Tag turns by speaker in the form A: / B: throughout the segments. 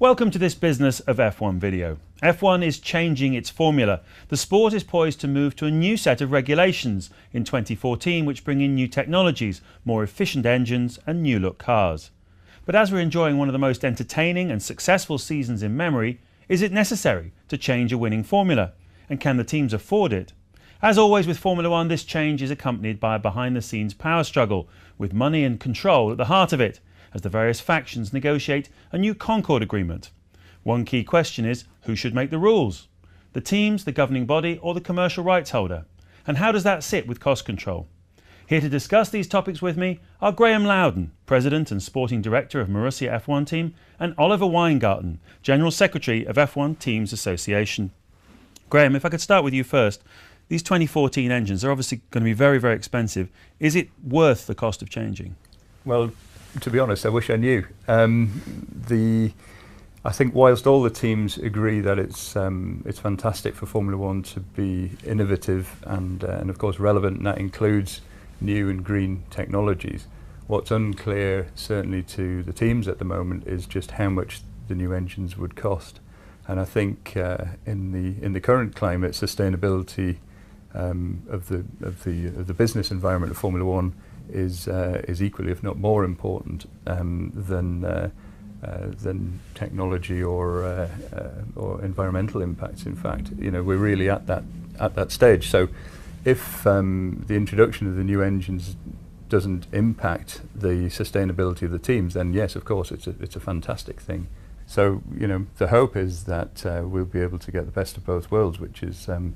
A: Welcome to this Business of F1 video. F1 is changing its formula. The sport is poised to move to a new set of regulations in 2014 which bring in new technologies, more efficient engines and new look cars. But as we're enjoying one of the most entertaining and successful seasons in memory, is it necessary to change a winning formula? And can the teams afford it? As always with Formula One, this change is accompanied by a behind-the-scenes power struggle, with money and control at the heart of it, as the various factions negotiate a new Concord Agreement. One key question is, who should make the rules? The teams, the governing body, or the commercial rights holder? And how does that sit with cost control? Here to discuss these topics with me are Graham Loudon, President and Sporting Director of Marussia F1 Team, and Oliver Weingarten, General Secretary of F1 Teams Association. Graham, if I could start with you first. These 2014 engines are obviously going to be very, very expensive. Is it worth the cost of changing?
B: Well, to be honest, I wish I knew. I think whilst all the teams agree that it's fantastic for Formula One to be innovative and of course relevant, and that includes new and green technologies, what's unclear certainly to the teams at the moment is just how much the new engines would cost. And I think in the current climate, sustainability of the business environment of Formula One is equally, if not more important than technology or environmental impacts. In fact, you know, we're really at that stage. So, if the introduction of the new engines doesn't impact the sustainability of the teams, then yes, of course, it's a fantastic thing. So, you know, the hope is that we'll be able to get the best of both worlds, which is some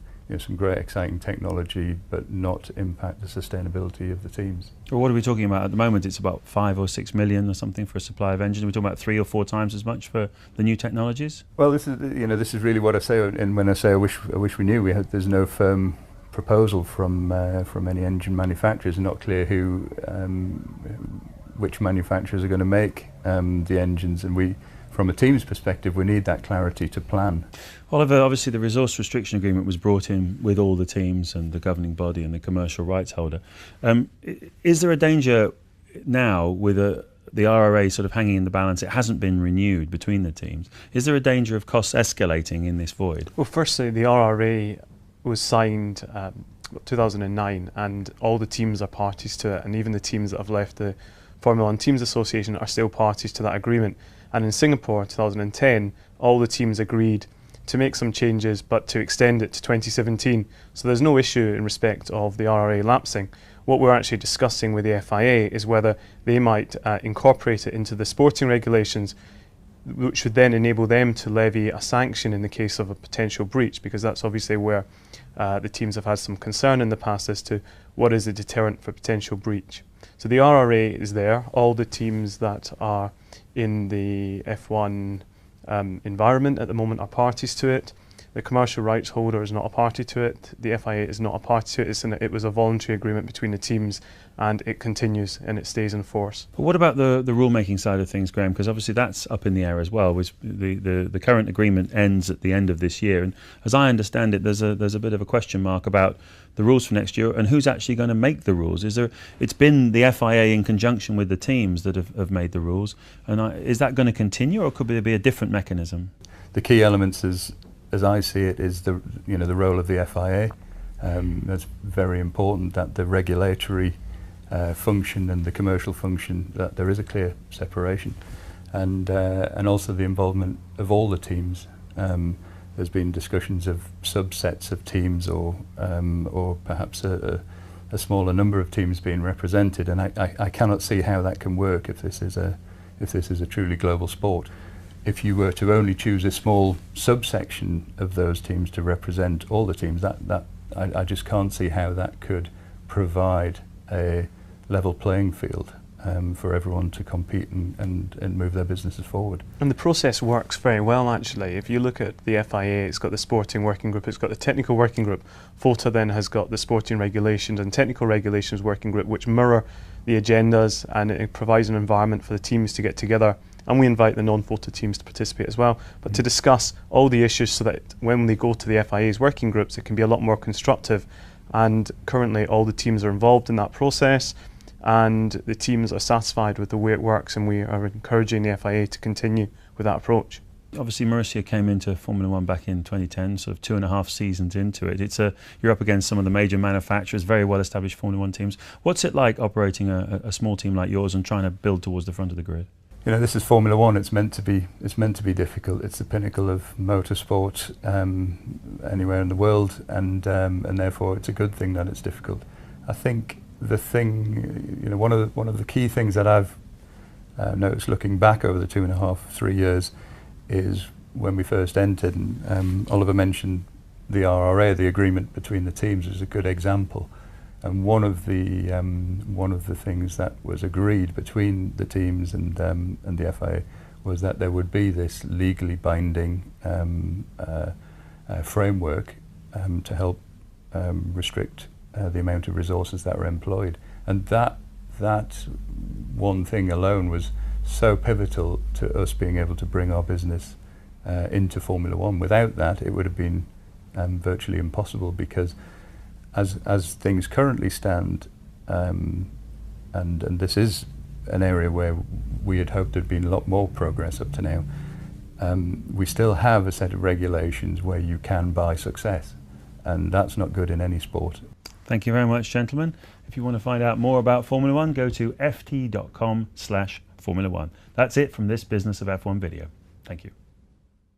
B: great exciting technology, but not impact the sustainability of the teams.
A: Well, what are we talking about at the moment? It's about 5 or 6 million or something for a supply of engines. We're talking about 3 or 4 times as much for the new technologies.
B: Well, this is really what I say. And when I say I wish we knew, there's no firm proposal from any engine manufacturers. Not clear which manufacturers are going to make the engines, and from a team's perspective, we need that clarity to plan.
A: Oliver, obviously the resource restriction agreement was brought in with all the teams and the governing body and the commercial rights holder. Is there a danger now with the RRA sort of hanging in the balance? It hasn't been renewed between the teams. Is there a danger of costs escalating in this void?
C: Well, firstly, the RRA was signed 2009 and all the teams are parties to it, and even the teams that have left the Formula One Teams Association are still parties to that agreement. And in Singapore 2010, all the teams agreed to make some changes but to extend it to 2017. So there's no issue in respect of the RRA lapsing. What we're actually discussing with the FIA is whether they might incorporate it into the sporting regulations, which would then enable them to levy a sanction in the case of a potential breach, because that's obviously where the teams have had some concern in the past as to what is the deterrent for potential breach. So the RRA is there. All the teams that are in the F1 environment at the moment are parties to it. The commercial rights holder is not a party to it. The FIA is not a party to it. It was a voluntary agreement between the teams, and it continues and it stays in force.
A: But what about the rule-making side of things, Graham? Because obviously that's up in the air as well. The current agreement ends at the end of this year, and as I understand it, there's a bit of a question mark about the rules for next year and who's actually going to make the rules. It's been the FIA in conjunction with the teams that have made the rules, and is that going to continue, or could there be a different mechanism?
B: The key elements as I see it, is the role of the FIA. That's very important, that the regulatory function and the commercial function, that there is a clear separation, and also the involvement of all the teams. There's been discussions of subsets of teams, or perhaps a smaller number of teams being represented, and I cannot see how that can work if this is a truly global sport. If you were to only choose a small subsection of those teams to represent all the teams, I just can't see how that could provide a level playing field for everyone to compete and move their businesses forward.
C: And the process works very well, actually. If you look at the FIA, it's got the sporting working group, it's got the technical working group. FOTA then has got the sporting regulations and technical regulations working group, which mirror the agendas, and it provides an environment for the teams to get together. And we invite the non-FOTA teams to participate as well, but to discuss all the issues so that when they go to the FIA's working groups, it can be a lot more constructive. And currently all the teams are involved in that process, and the teams are satisfied with the way it works, and we are encouraging the FIA to continue with that approach.
A: Obviously, Marussia came into Formula One back in 2010, sort of 2.5 seasons into it. You're up against some of the major manufacturers, very well-established Formula One teams. What's it like operating a small team like yours and trying to build towards the front of the grid?
B: You know, this is Formula One. It's meant to be difficult. It's the pinnacle of motorsport anywhere in the world, and therefore it's a good thing that it's difficult. I think the thing, you know, one of the key things that I've noticed looking back over the 2.5-3 years is when we first entered, and Oliver mentioned the RRA, the agreement between the teams, is a good example. And one of the things that was agreed between the teams and the FIA was that there would be this legally binding framework to help restrict the amount of resources that were employed. And that one thing alone was so pivotal to us being able to bring our business into Formula One. Without that, it would have been virtually impossible, because as things currently stand, and this is an area where we had hoped there'd been a lot more progress up to now, we still have a set of regulations where you can buy success, and that's not good in any sport.
A: Thank you very much, gentlemen. If you want to find out more about Formula One, go to ft.com/Formula One. That's it from this Business of F1 video. Thank you.